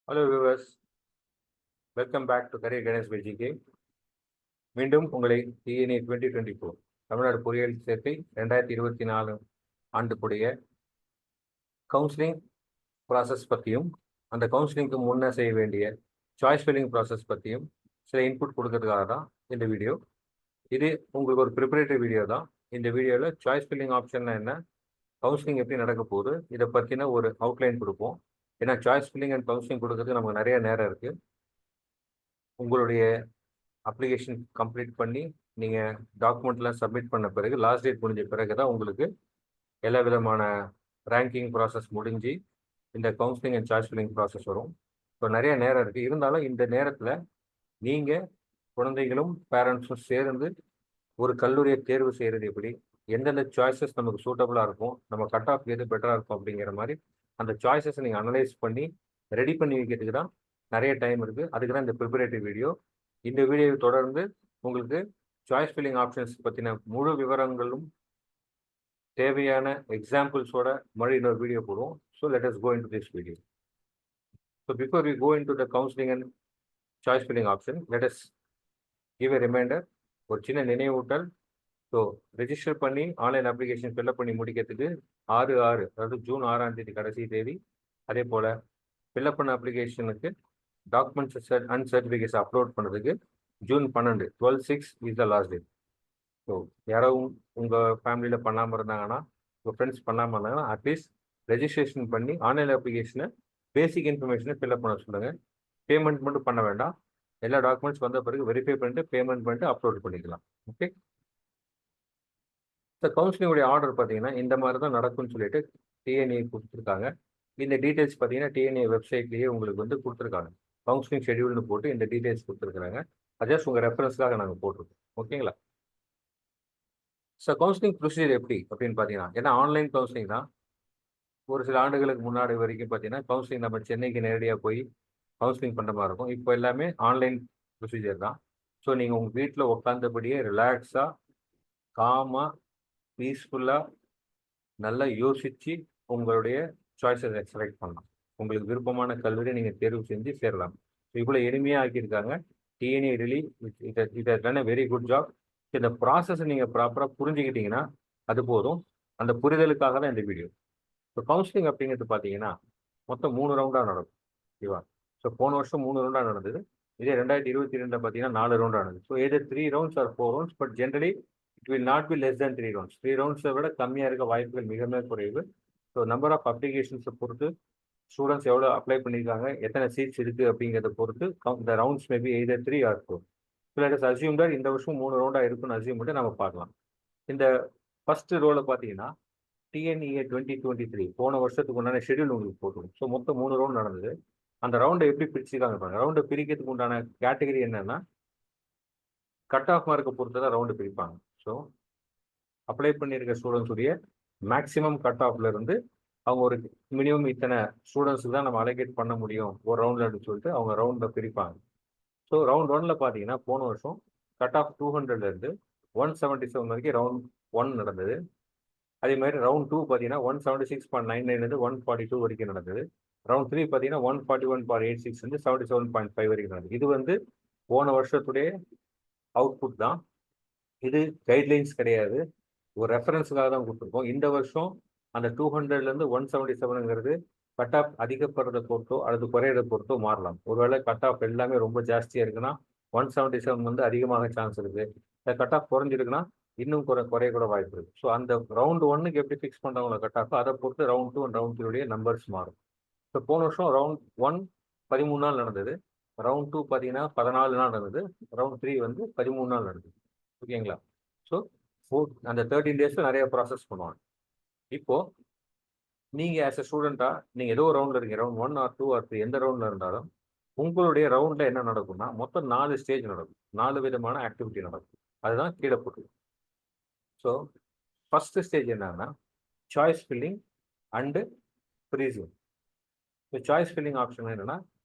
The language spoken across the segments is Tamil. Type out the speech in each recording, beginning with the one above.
Hello viewers, welcome back to Career Guidance by GK. மீண்டும் உங்களை டிஎன்ஏ 2024 தமிழ்நாடு பொறியியல் சேர்க்கை 2024 ஆண்டுக்குடைய கவுன்சிலிங் ப்ராசஸ் பற்றியும் அந்த கவுன்சிலிங்க்கு முன்னே செய்ய வேண்டிய சாய்ஸ் ஃபில்லிங் ப்ராசஸ் பற்றியும் சில இன்புட் கொடுக்கறதுக்காக தான் இந்த வீடியோ. இது உங்களுக்கு ஒரு ப்ரிப்பரேட்டரி வீடியோ தான். இந்த வீடியோவில் சாய்ஸ் ஃபில்லிங் ஆப்ஷன்னா என்ன, கவுன்சிலிங் எப்படி நடக்க போகுது, இதை பற்றின ஒரு அவுட்லைன் கொடுப்போம். ஏன்னா சாய்ஸ் ஃபில்லிங் அண்ட் கவுன்சிலிங் கொடுக்கறதுக்கு நமக்கு நிறைய நேரம் இருக்குது. உங்களுடைய அப்ளிகேஷன் கம்ப்ளீட் பண்ணி நீங்கள் டாக்குமெண்ட்லாம் சப்மிட் பண்ண பிறகு லாஸ்ட் டேட் முடிஞ்ச பிறகு தான் உங்களுக்கு எல்லா விதமான ரேங்கிங் ப்ராசஸ் முடிஞ்சு இந்த counselling and choice filling process வரும். ஸோ நிறைய நேரம் இருக்குது. இருந்தாலும் இந்த நேரத்தில் நீங்கள் குழந்தைகளும் பேரண்ட்ஸும் சேர்ந்து ஒரு கல்லூரியை தேர்வு செய்கிறது எப்படி, எந்தெந்த சாய்ஸஸ் நமக்கு சூட்டபுளாக இருக்கும், நம்ம கட் ஆஃப் எது பெட்டராக இருக்கும் அப்படிங்கிற மாதிரி அந்த சாய்ஸஸை நீங்கள் அனலைஸ் பண்ணி ரெடி பண்ணி வைக்கிறதுக்கு தான் நிறைய டைம் இருக்குது. அதுக்கு தான் இந்த ப்ரிப்பரேட்டிவ் வீடியோ. இந்த வீடியோவை தொடர்ந்து உங்களுக்கு சாய்ஸ் ஃபில்லிங் ஆப்ஷன்ஸ் பற்றின முழு விவரங்களும் தேவையான எக்ஸாம்பிள்ஸோட மறுபடியும் இன்னொரு வீடியோ போடுவோம். So let us go into this video. So before we go into the counselling and choice filling option, let us give a reminder, ஒரு சின்ன நினைவூட்டல். ஸோ ரெஜிஸ்டர் பண்ணி ஆன்லைன் அப்ளிகேஷன் ஃபில்அப் பண்ணி முடிக்கிறதுக்கு 6/6 அதாவது ஜூன் 6ஆம் தேதி கடைசி தேதி. அதே போல் ஃபில்அப் பண்ண அப்ளிகேஷனுக்கு டாக்குமெண்ட்ஸ் அண்ட் சர்டிஃபிகேட்ஸ் அப்லோட் பண்ணுறதுக்கு June 12 12/6 is the last date. So யாராவது உங்கள் ஃபேமிலியில் பண்ணாமல் இருந்தாங்கன்னா, உங்கள் ஃப்ரெண்ட்ஸ் பண்ணாமல் இருந்தாங்கன்னா அட்லீஸ்ட் ரெஜிஸ்ட்ரேஷன் பண்ணி ஆன்லைன் அப்ளிகேஷனை பேசிக் இன்ஃபர்மேஷனை ஃபில்அப் பண்ண சொல்லுங்கள். பேமெண்ட் மட்டும் பண்ண வேண்டாம். எல்லா டாக்குமெண்ட்ஸ் வந்த பிறகு வெரிஃபை பண்ணிட்டு பேமெண்ட் பண்ணிட்டு அப்லோட் பண்ணிக்கலாம். ஓகே. ஸோ கவுன்சிலிங்குடைய ஆர்டர் பார்த்தீங்கன்னா இந்த மாதிரி தான் நடக்கும்னு சொல்லிட்டு டிஎன்ஏ கொடுத்துருக்காங்க. இந்த டீட்டெயில்ஸ் பார்த்தீங்கன்னா டிஎன்ஏ வெப்சைட்லேயே உங்களுக்கு வந்து கொடுத்துருக்காங்க. கவுன்சிலிங் ஷெடியூல்னு போட்டு இந்த டீட்டெயில்ஸ் கொடுத்துருக்குறாங்க. ஜஸ்ட் உங்கள் ரெஃபரன்ஸ்க்காக நாங்கள் போட்டிருக்கோம். ஓகேங்களா. ஸோ கவுன்சிலிங் ப்ரொசீஜர் எப்படி அப்படின்னு பார்த்தீங்கன்னா, ஏன்னா ஆன்லைன் கவுன்சிலிங் தான். ஒரு சில ஆண்டுகளுக்கு முன்னாடி வரைக்கும் பார்த்தீங்கன்னா கவுன்சிலிங் நம்ம சென்னைக்கு நேரடியாக போய் கவுன்சிலிங் பண்ணுற மாதிரி இருக்கும். இப்போ எல்லாமே ஆன்லைன் ப்ரொசீஜர் தான். ஸோ நீங்கள் உங்கள் வீட்டில் உட்காந்தபடியே ரிலாக்ஸாக, காமாக, பீஸ்ஃபுல்லாக, நல்லா யோசித்து உங்களுடைய சாய்ஸை செலக்ட் பண்ணலாம். உங்களுக்கு விருப்பமான கல்லூரியை நீங்கள் தேர்வு செஞ்சு சேரலாம். ஸோ இவ்வளோ எளிமையாக ஆக்கியிருக்காங்க. DNA really it has done a very good job. இந்த ப்ராசஸை நீங்கள் ப்ராப்பராக புரிஞ்சுக்கிட்டீங்கன்னா அது போதும். அந்த புரிதலுக்காக தான் இந்த வீடியோ. ஸோ கவுன்சிலிங் அப்படிங்கிறது பார்த்தீங்கன்னா மொத்தம் 3 ரவுண்டாக நடக்கும். ஓகேவா. ஸோ போன வருஷம் 3 ரவுண்டாக நடந்தது. இதே 2022 பார்த்தீங்கன்னா 4 ரவுண்டாக நடந்தது. So either 3 rounds or 4 rounds, but generally it will not be less than 3 rounds. 3 ரவுண்ட்ஸை விட கம்மியாக இருக்க வாய்ப்புகள் மிக மிக குறைவு. ஸோ நம்பர் ஆஃப் அப்ளிகேஷன்ஸை பொறுத்து, ஸ்டூடெண்ட்ஸ் எவ்வளோ அப்ளை பண்ணியிருக்காங்க, எத்தனை சீட்ஸ் இருக்குது அப்படிங்கிறத பொறுத்து இந்த rounds maybe either 3 or 4. So let us assume that இந்த வருஷம் 3 ரவுண்டாக இருக்குன்னு அஸ்யூம் பண்ணி நம்ம பார்க்கலாம். இந்த ஃபர்ஸ்ட் ரோல பார்த்தீங்கன்னா டிஎன்இஏ 2023 போன வருஷத்துக்கு உண்டான ஷெடியூல் உங்களுக்கு போட்டுரும். ஸோ மொத்தம் 3 ரவுண்ட் நடந்தது. அந்த ரவுண்டை எப்படி பிரிச்சுக்காங்க பாருங்க. ரவுண்டை பிரிக்கிறதுக்கு உண்டான கேட்டகரி என்னன்னா கட் ஆஃப் மார்க்கை பொறுத்து தான் ரவுண்டு பிரிப்பாங்க. ஸோ அப்ளை பண்ணியிருக்க ஸ்டூடெண்ட்ஸுடைய மேக்ஸிமம் கட் ஆஃப்ல இருந்து அவங்க ஒரு மினிமம் இத்தனை ஸ்டூடெண்ட்ஸுக்கு தான் நம்ம அலோகேட் பண்ண முடியும் ஒரு ரவுண்டில் அப்படின்னு சொல்லிட்டு அவங்க ரவுண்டை பிரிப்பாங்க. ஸோ ரவுண்ட் 1ல பார்த்தீங்கன்னா போன வருஷம் கட் ஆஃப் 200லேருந்து 177 வரைக்கும் ரவுண்ட் 1 நடந்தது. அதே மாதிரி ரவுண்ட் 2 பார்த்தீங்கன்னா 176.99 142 வரைக்கும் நடந்தது. ரவுண்ட் 3 பார்த்தீங்கன்னா 141.86 77.5 வரைக்கும் நடந்தது. இது வந்து போன வருஷத்துடைய அவுட்புட் தான். இது கைட்லைன்ஸ் கிடையாது, ஒரு ரெஃபரன்ஸுக்காக தான் கொடுத்துருக்கோம். இந்த வருஷம் அந்த 200லேருந்து 177ங்கிறது கட் ஆஃப் அதிகப்படுறதை பொறுத்தோ அல்லது குறையிறத பொறுத்தோ மாறலாம். ஒருவேளை கட் ஆஃப் எல்லாமே ரொம்ப ஜாஸ்தியாக இருக்குன்னா 177 வந்து அதிகமாக சான்ஸ் இருக்குது. கட் ஆஃப் குறைஞ்சிருக்குன்னா இன்னும் குறைய கூட வாய்ப்பு இருக்குது. ஸோ அந்த ரவுண்ட் 1க்கு எப்படி ஃபிக்ஸ் பண்ணுறவங்கள கட் ஆஃப் அதை பொறுத்து ரவுண்ட் 2 அண்ட் ரவுண்ட் 3 நம்பர்ஸ் மாறும். ஸோ போன வருஷம் ரவுண்ட் 1 13 நாள் நடந்தது. ரவுண்ட் 2 பார்த்தீங்கன்னா 14 நாள் நடந்தது. ரவுண்ட் 3 வந்து 13 நாள் நடந்தது. ஓகேங்களா. ஸோ அந்த 13 டேஸில் நிறைய ப்ராசஸ் பண்ணுவாங்க. இப்போ நீங்கள் ஆஸ் எ ஸ்டூடெண்ட்டாக நீங்கள் ஏதோ ஒரு ரவுண்டில் இருக்கீங்க, ரவுண்ட் 1 ஆர் 2 ஆர் 3 எந்த ரவுண்டில் இருந்தாலும் உங்களுடைய ரவுண்டில் என்ன நடக்கும்னா மொத்தம் 4 ஸ்டேஜ் நடக்கும். 4 விதமான ஆக்டிவிட்டி நடக்கும். அதுதான் கீழே போட்டு. ஸோ ஃபர்ஸ்ட் ஸ்டேஜ் என்னன்னா choice filling and freezing. So choice filling option என்னன்னா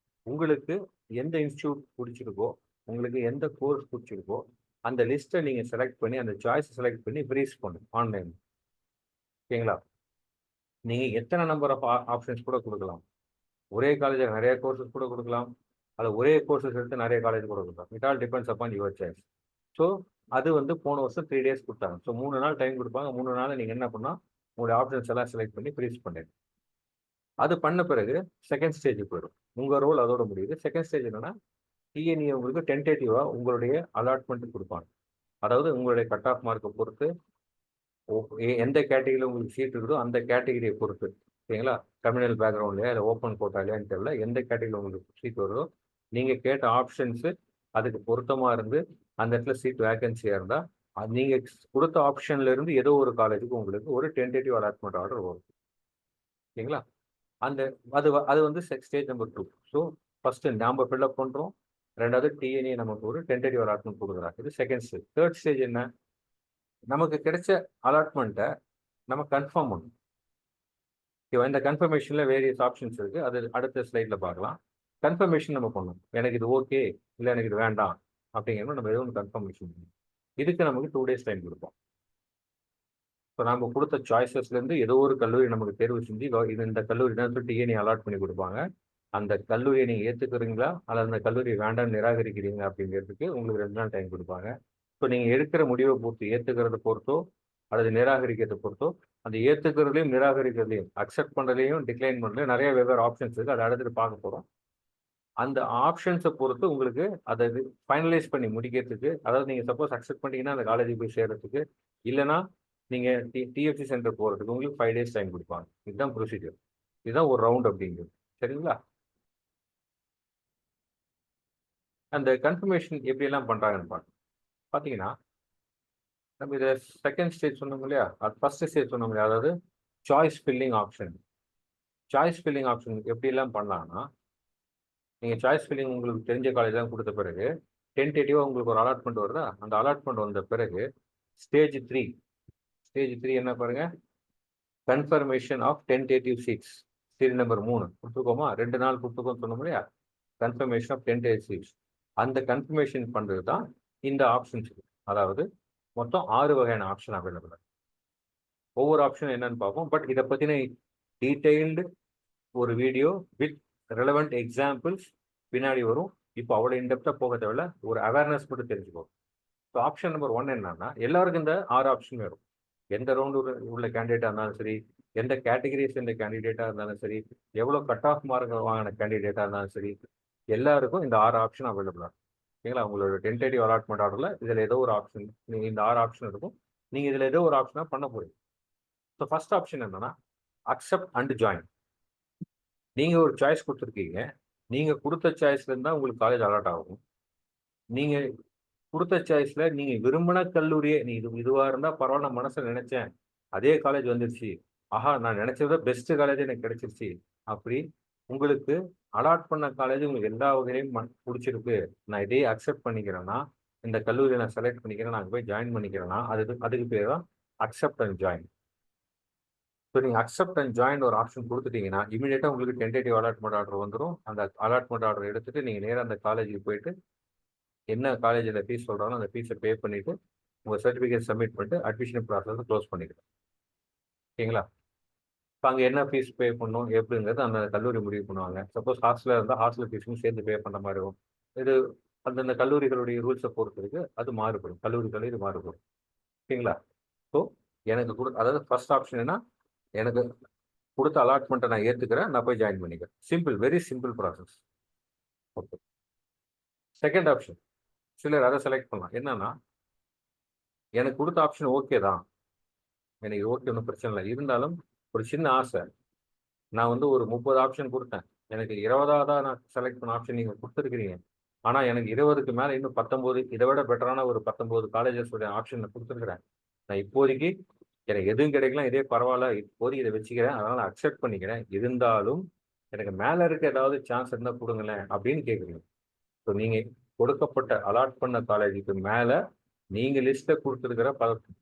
உங்களுக்கு எந்த இன்ஸ்டியூட் பிடிச்சிருக்கோ, உங்களுக்கு எந்த கோர்ஸ் பிடிச்சிருக்கோ அந்த லிஸ்ட்டை நீங்கள் செலக்ட் பண்ணி அந்த சாய்ஸை செலக்ட் பண்ணி ஃப்ரீஸ் பண்ணும் ஆன்லைன். ஓகேங்களா. நீங்கள் எத்தனை நம்பர் ஆஃப் ஆப்ஷன்ஸ் கூட கொடுக்கலாம். ஒரே காலேஜில் நிறைய கோர்சஸ் கூட கொடுக்கலாம், அது ஒரே கோர்சஸ் எடுத்து நிறைய காலேஜ் கூட கொடுக்கலாம். It all depends upon your choice. So அது வந்து போன வருஷம் 3 டேஸ் கொடுத்தாங்க. ஸோ 3 நாள் டைம் கொடுப்பாங்க. 3 நாள் நீங்கள் என்ன பண்ணால் உங்களுடைய ஆப்ஷன்ஸ் எல்லாம் செலக்ட் பண்ணி ஃப்ரீஸ் பண்ணிடுங்க. அது பண்ண பிறகு செகண்ட் ஸ்டேஜுக்கு போயிடும். உங்கள் ரோல் அதோட முடியுது. செகண்ட் ஸ்டேஜ் என்னன்னா, டிஎன்இ உங்களுக்கு டென்டேட்டிவாக உங்களுடைய அலாட்மெண்ட் கொடுப்பாங்க. அதாவது உங்களுடைய கட் ஆஃப் மார்க்கை பொறுத்து எந்த கேட்டகரியில் உங்களுக்கு சீட் இருக்குதோ அந்த கேட்டகரியை பொறுத்து, சரிங்களா, கம்யூனல் பேக்ரவுண்ட்லையா இல்லை ஓப்பன் கோட்டாலையான்னு தெரியல, எந்த கேட்டகரியில் உங்களுக்கு சீட் வருதோ நீங்கள் கேட்ட ஆப்ஷன்ஸு அதுக்கு பொருத்தமாக இருந்து அந்த இடத்துல சீட் வேகன்சியாக இருந்தால் நீங்கள் கொடுத்த ஆப்ஷன்லேருந்து ஏதோ ஒரு காலேஜுக்கு உங்களுக்கு ஒரு டென்டேட்டிவ் அலாட்மெண்ட் ஆர்டர் வரும். சரிங்களா, அந்த அது வந்து ஸ்டேஜ் நம்பர் 2. ஸோ ஃபஸ்ட்டு நாம் ஃபில்அப் பண்ணுறோம், ரெண்டாவது டிஎன்ஏ நமக்கு ஒரு டென்டேட்டிவ் அலாட்மெண்ட் கொடுக்குறாங்க. இது செகண்ட் ஸ்டேஜ். தேர்ட் ஸ்டேஜ் என்ன, நமக்கு கிடைச்ச அலாட்மெண்ட்டை நம்ம கன்ஃபார்ம் பண்ணணும். ஓகேவா, இந்த கன்ஃபர்மேஷனில் வேரியஸ் ஆப்ஷன்ஸ் இருக்குது, அது அடுத்த ஸ்லைடில் பார்க்கலாம். கன்ஃபர்மேஷன் நம்ம பண்ணணும். எனக்கு இது ஓகே, இல்லை எனக்கு இது வேண்டாம் அப்படிங்கிறத நம்ம எதுவும் கன்ஃபர்மேஷன் பண்ணணும். இதுக்கு நமக்கு 2 days டைம் கொடுப்போம். இப்போ நம்ம கொடுத்த சாய்ஸஸ்லேருந்து ஏதோ ஒரு கல்லூரி நமக்கு தேர்வு செஞ்சு இது இந்த கல்லூரி தான் சொல்லிட்டு டிஎன்ஏ அலாட் பண்ணி கொடுப்பாங்க. அந்த கல்லூரியை நீங்கள் ஏற்றுக்கிறீங்களா அல்லது அந்த கல்லூரி வேண்டாம்னு நிராகரிக்கிறீங்க அப்படிங்கிறதுக்கு உங்களுக்கு 2 நாள் டைம் கொடுப்பாங்க. ஸோ நீங்கள் எடுக்கிற முடிவை பொறுத்து, ஏற்றுக்கிறத பொறுத்தோ அல்லது நிராகரிக்கிறத பொறுத்தோ, அந்த ஏற்றுக்கிறதுலையும் நிராகரிக்கிறதையும் அக்செப்ட் பண்ணுறதையும் டிக்ளைன் பண்ணுறதையும் நிறைய வெவ்வேறு ஆப்ஷன்ஸ் இருக்குது. அதை அடுத்துட்டு பார்க்க போகிறோம். அந்த ஆப்ஷன்ஸை பொறுத்து உங்களுக்கு அதை ஃபைனலைஸ் பண்ணி முடிக்கிறதுக்கு, அதாவது நீங்கள் சப்போஸ் அக்செப்ட் பண்ணிங்கன்னா அந்த காலேஜுக்கு போய் சேர்றதுக்கு, இல்லைனா நீங்கள் டிஎஃப்சி சென்டர் போகிறதுக்கு உங்களுக்கு 5 days டைம் கொடுப்பாங்க. இதுதான் ப்ரொசீஜர். இதுதான் ஒரு ரவுண்ட் அப்படிங்கிறது. சரிங்களா, அந்த கன்ஃபர்மேஷன் எப்படியெல்லாம் பண்ணுறாங்கன்னு பார்த்தீங்கன்னா, நம்ம இதை செகண்ட் ஸ்டேஜ் சொன்னோம் இல்லையா, அது ஃபர்ஸ்ட் ஸ்டேஜ் சொன்னோம் இல்லையா, அதாவது choice filling option. Choice filling option எப்படியெல்லாம் பண்ணலாம்னா, நீங்கள் சாய்ஸ் ஃபில்லிங் உங்களுக்கு தெரிஞ்ச காலேஜ் தான் கொடுத்த பிறகு டென்டேட்டிவாக உங்களுக்கு ஒரு அலாட்மெண்ட் வருதா, அந்த அலாட்மெண்ட் வந்த பிறகு ஸ்டேஜ் 3 என்ன பாருங்க, confirmation of tentative seats. Seat number 3 கொடுத்துருக்கோமா, 2 நாள் கொடுத்துருக்கோம் சொன்னோம் இல்லையா, கன்ஃபர்மேஷன் ஆஃப் டென்டேட்டிவ் சீட்ஸ். அந்த கன்ஃபர்மேஷன் பண்ணுறது தான் இந்த ஆப்ஷன்ஸ். அதாவது மொத்தம் 6 வகையான ஆப்ஷன் அவைலபிள். ஒவ்வொரு ஆப்ஷன் என்னன்னு பார்ப்போம். பட் இதை பற்றின டீட்டெயில்டு ஒரு வீடியோ வித் ரெலவெண்ட் எக்ஸாம்பிள்ஸ் பின்னாடி வரும். இப்போ அவ்வளோ இன்டெப்த்தாக போக தேவையில்ல, ஒரு அவேர்னஸ் மட்டும் தெரிஞ்சுக்கோங்க. ஸோ ஆப்ஷன் நம்பர் 1 என்னன்னா, எல்லாருக்கும் இந்த 6 ஆப்ஷன் வரும். எந்த ரவுண்டு உள்ள கேண்டிடேட்டாக இருந்தாலும் சரி, எந்த கேட்டகரிஸ் இந்த கேண்டிடேட்டாக இருந்தாலும் சரி, எவ்வளோ கட் ஆஃப் மார்க் வாங்கின கேண்டிடேட்டாக இருந்தாலும் சரி, எல்லாருக்கும் இந்த 6 ஆப்ஷன் அவைலபிளாக இருக்கும். ஓகேங்களா, உங்களோட டென்டேட்டிவ் அலாட்மெண்ட் ஆர்டரில் இதில் ஏதோ ஒரு ஆப்ஷன், நீங்கள் இந்த 6 ஆப்ஷன் இருக்கும், நீங்கள் இதில் ஏதோ ஒரு ஆப்ஷனாக பண்ண போகிறீங்க. ஸோ ஃபர்ஸ்ட் ஆப்ஷன் என்னன்னா, அக்செப்ட் அண்ட் ஜாயின். நீங்கள் ஒரு சாய்ஸ் கொடுத்துருக்கீங்க, நீங்கள் கொடுத்த சாய்ஸ்லேருந்து தான் உங்களுக்கு காலேஜ் அலாட் ஆகும். நீங்கள் கொடுத்த சாய்ஸில் நீங்கள் விரும்பின கல்லூரியே, நீ இதுவாக இருந்தால் பரவாயில்ல, நான் மனசில் நினச்சேன், அதே காலேஜ் வந்துருச்சு, ஆஹா நான் நினச்சத பெஸ்ட்டு காலேஜ் எனக்கு கிடைச்சிருச்சு, அப்படி உங்களுக்கு அலாட் பண்ண காலேஜ் உங்களுக்கு எல்லா வகையிலையும் பிடிச்சிருக்கு, நான் இதையே அக்செப்ட் பண்ணிக்கிறேன்னா, இந்த கல்லூரியை நான் செலக்ட் பண்ணிக்கிறேன், நான் போய் ஜாயின் பண்ணிக்கிறேன்னா, அதுக்கு பேர் தான் அக்செப்ட் அண்ட் ஜாயின். ஸோ நீங்கள் அக்செப்ட் அண்ட் ஜாயின் ஒரு ஆப்ஷன் கொடுத்துட்டீங்கன்னா, இமீடியட்டாக உங்களுக்கு டென்டேட்டிவ் அலாட்மெண்ட் ஆர்டர் வந்துடும். அந்த அலாட்மெண்ட் ஆர்டர் எடுத்துகிட்டு நீங்கள் நேராக அந்த காலேஜுக்கு போயிட்டு என்ன காலேஜில் ஃபீஸ் சொல்கிறாங்களோ அந்த ஃபீஸை பே பண்ணிவிட்டு உங்கள் சர்டிஃபிகேட் சப்மிட் பண்ணிட்டு அட்மிஷன் ப்ராசஸை க்ளோஸ் பண்ணிக்கலாம். ஓகேங்களா, இப்போ அங்கே என்ன ஃபீஸ் பே பண்ணணும் எப்படிங்கிறது அந்த கல்லூரி முடிவு பண்ணுவாங்க. சப்போஸ் ஹாஸ்டலில் இருந்தால் ஹாஸ்டல் ஃபீஸும் சேர்த்து பே பண்ணுற மாதிரி இருக்கும். இது அந்தந்த கல்லூரிகளுடைய ரூல்ஸை பொறுத்திருக்கு, அது மாறுபடும், கல்லூரி மாறுபடும். ஓகேங்களா, ஸோ எனக்கு அதாவது ஃபர்ஸ்ட் ஆப்ஷன் என்ன, எனக்கு கொடுத்த அலாட்மெண்ட்டை நான் ஏற்றுக்கிறேன், நான் போய் ஜாயின் பண்ணிக்கிறேன். Simple, very simple process. Okay, second option சிலர் அதை செலக்ட் பண்ணலாம். என்னன்னா, எனக்கு கொடுத்த ஆப்ஷன் ஓகே தான், எனக்கு ஓகே ஒன்றும் பிரச்சனை இல்லை, இருந்தாலும் ஒரு சின்ன ஆசை, நான் வந்து ஒரு 30 ஆப்ஷன் கொடுத்தேன், எனக்கு 20ஆவதாக நான் செலக்ட் பண்ண ஆப்ஷன் நீங்கள் கொடுத்துருக்கிறீங்க, ஆனால் எனக்கு 20க்கு மேலே இன்னும் 19 இதை விட பெட்டரான ஒரு 19 காலேஜஸோடைய ஆப்ஷன் நான் கொடுத்துருக்குறேன். நான் இப்போதைக்கு எனக்கு எதுவும் கிடைக்கலாம், இதே பரவாயில்ல, இப்போதைக்கு இதை வச்சுக்கிறேன், அதனால் அக்செப்ட் பண்ணிக்கிறேன், இருந்தாலும் எனக்கு மேலே இருக்க ஏதாவது சான்ஸ் இருந்தால் கொடுங்களேன் அப்படின்னு கேட்குறீங்க. ஸோ நீங்கள் கொடுக்கப்பட்ட அலாட் பண்ண காலேஜுக்கு மேலே நீங்கள் லிஸ்ட்டை கொடுத்துருக்கிற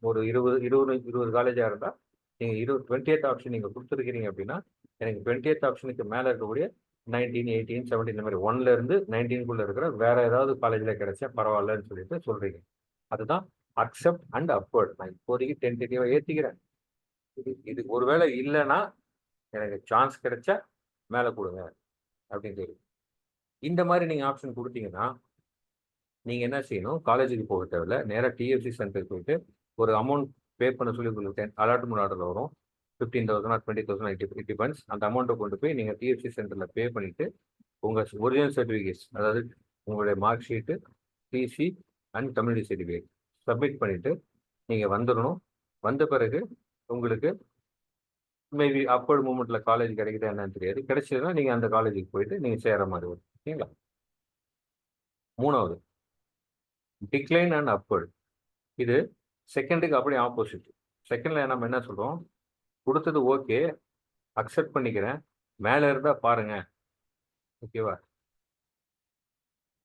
ஒரு 20 காலேஜாக இருந்தால் நீங்கள் 20th ஆப்ஷன் நீங்கள் கொடுத்துருக்கிறீங்க அப்படின்னா, எனக்கு 20th ஆப்ஷனுக்கு மேலே இருக்கக்கூடிய 19, 18, 17 இந்த மாதிரி 1லேருந்து 19க்குள்ளே இருக்கிற வேற ஏதாவது காலேஜில் கிடைச்சா பரவாயில்லன்னு சொல்லிட்டு சொல்கிறீங்க. அதுதான் அக்செப்ட் அண்ட் அப்வர்ட். நான் இப்போதைக்கு டென்டேட்டிவாக ஏற்றிக்கிறேன், இது ஒருவேளை இல்லைன்னா எனக்கு சான்ஸ் கிடைச்சா மேலே கொடுங்க, அப்படின்னு தெரியும். இந்த மாதிரி நீங்கள் ஆப்ஷன் கொடுத்தீங்கன்னா நீங்கள் என்ன செய்யணும், காலேஜுக்கு போக தேவையில்ல, நேராக டிஎஃப்சி சென்டருக்கு போயிட்டு ஒரு அமௌண்ட் பே பண்ண சொல்லி உங்களுக்கு அலாட்மெண்ட் ஆர்டர் வரும். 15,000 ஆர் 20,000 இட் டிபெண்ட்ஸ். அந்த அமௌண்ட்டை கொண்டு போய் நீங்கள் டிஎஃப்சி சென்டரில் பே பண்ணிவிட்டு உங்கள் ஒரிஜினல் சர்டிஃபிகேட்ஸ், அதாவது உங்களுடைய mark sheet, TC and community certificate submit பண்ணிவிட்டு நீங்கள் வந்துடணும். வந்த பிறகு உங்களுக்கு மேபி அப்வர்ட் மூமெண்ட்டில் காலேஜ் கிடைக்குதா என்னன்னு தெரியாது. கிடைச்சதுன்னா நீங்கள் அந்த காலேஜுக்கு போயிட்டு நீங்கள் சேர மாதிரி வரும். ஓகேங்களா? மூணாவது டிக்ளைன் அண்ட் அப்வர்ட். இது செகண்டுக்கு அப்படியே ஆப்போசிட். செகண்டில் நம்ம என்ன சொல்கிறோம், கொடுத்தது ஓகே, அக்செப்ட் பண்ணிக்கிறேன், மேலே இருந்தால் பாருங்க, ஓகேவா?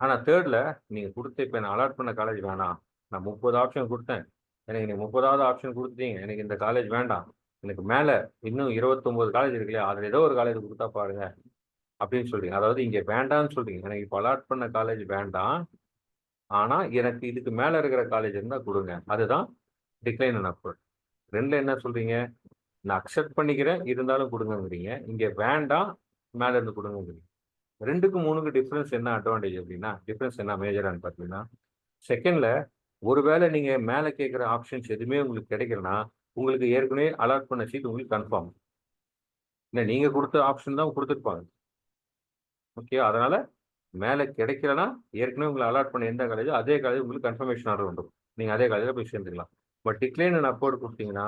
ஆனால் தேர்டில் நீங்கள் கொடுத்த இப்போ நான் அலாட் பண்ண காலேஜ் வேணாம், நான் 30 ஆப்ஷன் கொடுத்தேன், எனக்கு நீங்கள் 30வது ஆப்ஷன் கொடுத்துட்டீங்க, எனக்கு இந்த காலேஜ் வேண்டாம், எனக்கு மேலே இன்னும் 29 காலேஜ் இருக்கு இல்லையா, அதில் ஏதோ ஒரு காலேஜ் கொடுத்தா பாருங்க அப்படின்னு சொல்றீங்க. அதாவது இங்கே வேண்டாம்னு சொல்றீங்க, எனக்கு இப்போ அலாட் பண்ண காலேஜ் வேண்டாம், ஆனால் எனக்கு இதுக்கு மேலே இருக்கிற காலேஜ் இருந்தால் கொடுங்க. அதுதான் டிக்ளைன் அண்ட் அப்வர்ட். ரெண்டில் என்ன சொல்றீங்க, நான் அக்செப்ட் பண்ணிக்கிறேன் இருந்தாலும் கொடுங்கங்கிறீங்க, இங்கே வேண்டாம் மேலே இருந்து கொடுங்கங்கிறீங்க. 2க்கு 3க்கு டிஃப்ரென்ஸ் என்ன அட்வான்டேஜ் அப்படின்னா, டிஃப்ரென்ஸ் என்ன மேஜரானு பார்த்தீங்கன்னா, செகண்டில் ஒருவேளை நீங்கள் மேலே கேட்குற ஆப்ஷன்ஸ் எதுவுமே உங்களுக்கு கிடைக்கலன்னா உங்களுக்கு ஏற்கனவே அலாட் பண்ண சீட் உங்களுக்கு கன்ஃபார்ம். இல்லை நீங்கள் கொடுத்த ஆப்ஷன் தான் கொடுத்துருப்பாங்க. ஓகே, அதனால் மேலே கிடைக்கலன்னா ஏற்கனவே உங்களை அலாட் பண்ண எந்த காலேஜோ அதே காலேஜ் உங்களுக்கு கன்ஃபர்மேஷன் ஆர்டர் வந்துடும், நீங்கள் அதே காலேஜில் போய் சேர்ந்துக்கலாம். பட் டிக்ளைன் அண்ட் அப்வர்ட் கொடுத்தீங்கன்னா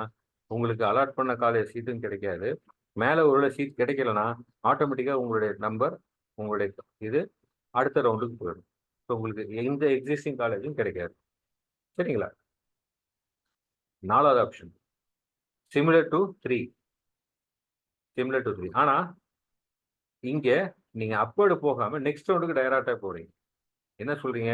உங்களுக்கு அலாட் பண்ண காலேஜ் சீட்டும் கிடைக்காது, மேலே ஒரு சீட் கிடைக்கலன்னா ஆட்டோமேட்டிக்காக உங்களுடைய நம்பர், உங்களுடைய இது அடுத்த ரவுண்டுக்கு போயிடும். ஸோ உங்களுக்கு எந்த எக்ஸிஸ்டிங் காலேஜும் கிடைக்காது. சரிங்களா? 4வது ஆப்ஷன் சிமிலர் டு 3. ஆனால் இங்கே நீங்கள் அப்வர்டு போகாமல் நெக்ஸ்ட் ரவுண்டுக்கு டைரக்டாக போகிறீங்க. என்ன சொல்கிறீங்க,